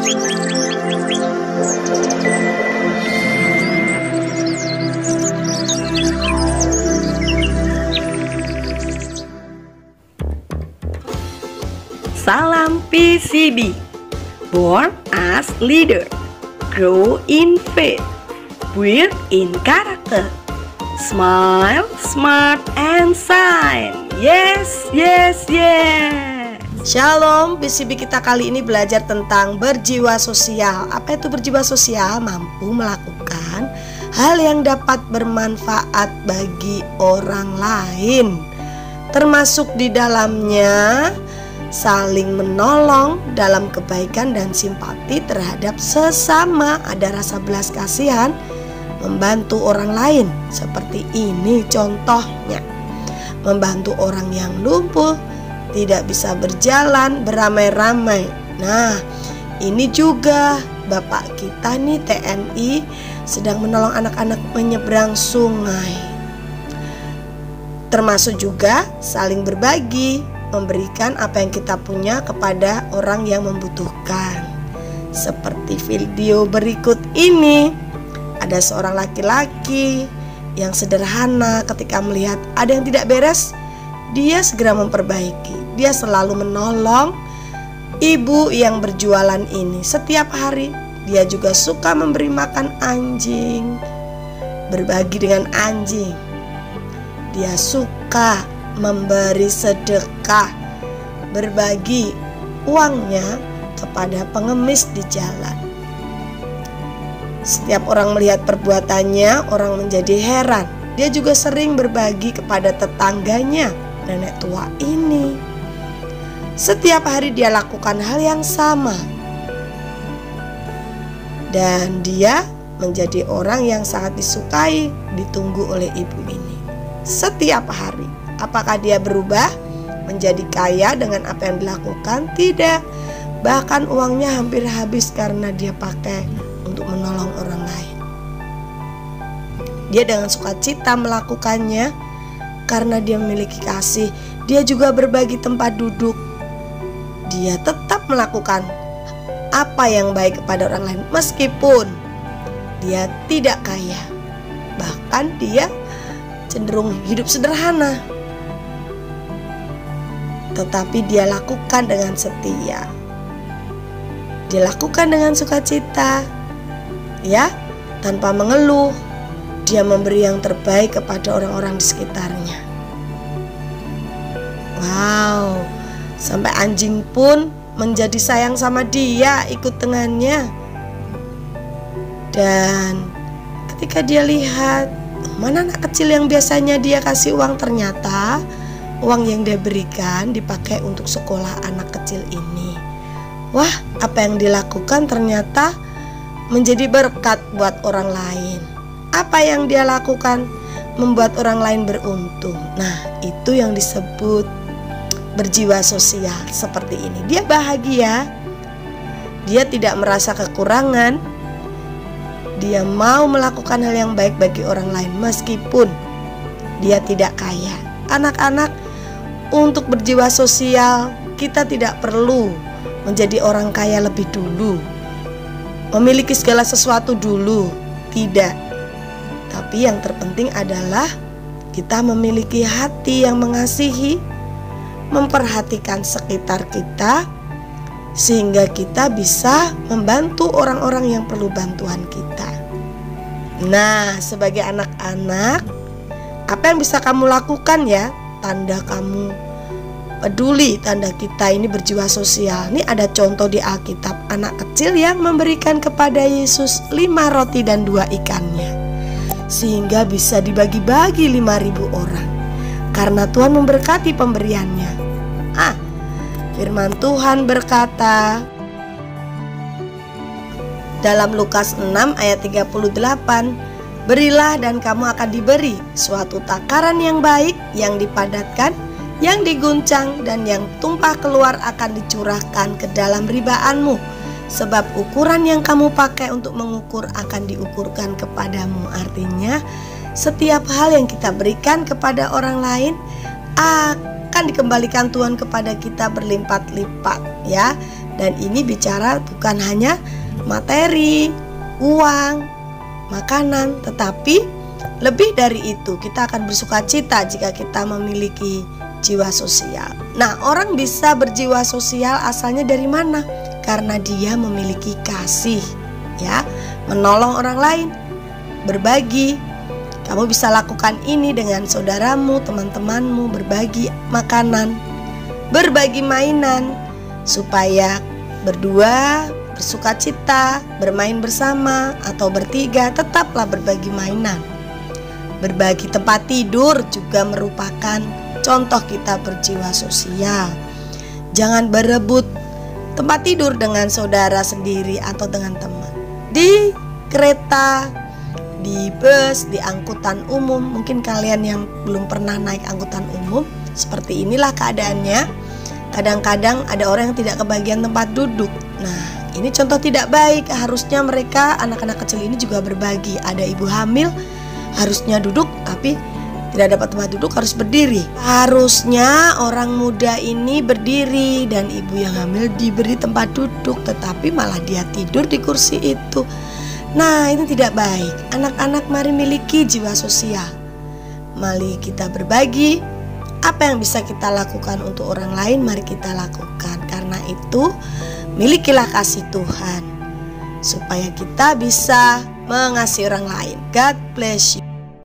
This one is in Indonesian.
Salam PCB. Born as leader, grow in faith, build in character, smile, smart, and shine. Yes, yes, yes. Shalom, PCB kita kali ini belajar tentang berjiwa sosial. Apa itu berjiwa sosial? Mampu melakukan hal yang dapat bermanfaat bagi orang lain, termasuk di dalamnya saling menolong dalam kebaikan dan simpati terhadap sesama. Ada rasa belas kasihan, membantu orang lain. Seperti ini contohnya, membantu orang yang lumpuh, tidak bisa berjalan beramai-ramai. Nah, ini juga Bapak kita nih TNI sedang menolong anak-anak menyeberang sungai. Termasuk juga saling berbagi, memberikan apa yang kita punya kepada orang yang membutuhkan. Seperti video berikut ini, ada seorang laki-laki yang sederhana. Ketika melihat ada yang tidak beres, dia segera memperbaiki. Dia selalu menolong ibu yang berjualan ini. Setiap hari dia juga suka memberi makan anjing, berbagi dengan anjing. Dia suka memberi sedekah, berbagi uangnya kepada pengemis di jalan. Setiap orang melihat perbuatannya, orang menjadi heran. Dia juga sering berbagi kepada tetangganya, nenek tua ini. Setiap hari dia lakukan hal yang sama, dan dia menjadi orang yang sangat disukai, ditunggu oleh ibu ini. Setiap hari. Apakah dia berubah menjadi kaya dengan apa yang dilakukan? Tidak. Bahkan uangnya hampir habis karena dia pakai untuk menolong orang lain. Dia dengan sukacita melakukannya karena dia memiliki kasih. Dia juga berbagi tempat duduk. Dia tetap melakukan apa yang baik kepada orang lain meskipun dia tidak kaya. Bahkan dia cenderung hidup sederhana, tetapi dia lakukan dengan setia. Dia lakukan dengan sukacita, ya, tanpa mengeluh. Dia memberi yang terbaik kepada orang-orang di sekitarnya. Wow, sampai anjing pun menjadi sayang sama dia, ikut dengannya. Dan ketika dia lihat, mana anak kecil yang biasanya dia kasih uang, ternyata uang yang dia berikan dipakai untuk sekolah anak kecil ini. Wah, apa yang dilakukan ternyata menjadi berkat buat orang lain. Apa yang dia lakukan membuat orang lain beruntung. Nah, itu yang disebut berjiwa sosial seperti ini. Dia bahagia, dia tidak merasa kekurangan, dia mau melakukan hal yang baik bagi orang lain meskipun dia tidak kaya. Anak-anak, untuk berjiwa sosial kita tidak perlu menjadi orang kaya lebih dulu, memiliki segala sesuatu dulu, tidak. Tapi yang terpenting adalah kita memiliki hati yang mengasihi, memperhatikan sekitar kita, sehingga kita bisa membantu orang-orang yang perlu bantuan kita. Nah, sebagai anak-anak, apa yang bisa kamu lakukan ya? Tanda kamu peduli, tanda kita ini berjiwa sosial. Ini ada contoh di Alkitab, anak kecil yang memberikan kepada Yesus 5 roti dan 2 ikannya, sehingga bisa dibagi-bagi 5.000 orang. Karena Tuhan memberkati pemberiannya. Firman Tuhan berkata dalam Lukas 6 ayat 38, berilah dan kamu akan diberi, suatu takaran yang baik, yang dipadatkan, yang diguncang, dan yang tumpah keluar akan dicurahkan ke dalam ribaanmu. Sebab ukuran yang kamu pakai untuk mengukur akan diukurkan kepadamu. Artinya setiap hal yang kita berikan kepada orang lain akan dikembalikan Tuhan kepada kita berlipat-lipat, ya. Dan ini bicara bukan hanya materi, uang, makanan, tetapi lebih dari itu, kita akan bersukacita jika kita memiliki jiwa sosial. Nah, orang bisa berjiwa sosial asalnya dari mana? Karena dia memiliki kasih, ya, menolong orang lain, berbagi. Kamu bisa lakukan ini dengan saudaramu, teman-temanmu, berbagi makanan, berbagi mainan, supaya berdua bersukacita, bermain bersama, atau bertiga tetaplah berbagi mainan. Berbagi tempat tidur juga merupakan contoh kita berjiwa sosial. Jangan berebut tempat tidur dengan saudara sendiri atau dengan teman. Di kereta, di bus, di angkutan umum, mungkin kalian yang belum pernah naik angkutan umum, seperti inilah keadaannya. Kadang-kadang ada orang yang tidak kebagian tempat duduk. Nah, ini contoh tidak baik. Harusnya mereka, anak-anak kecil ini juga berbagi. Ada ibu hamil, harusnya duduk tapi tidak dapat tempat duduk, harus berdiri. Harusnya orang muda ini berdiri dan ibu yang hamil diberi tempat duduk, tetapi malah dia tidur di kursi itu. Nah, ini tidak baik. Anak-anak, mari miliki jiwa sosial. Mari kita berbagi. Apa yang bisa kita lakukan untuk orang lain, mari kita lakukan. Karena itu, milikilah kasih Tuhan supaya kita bisa mengasihi orang lain. God bless you.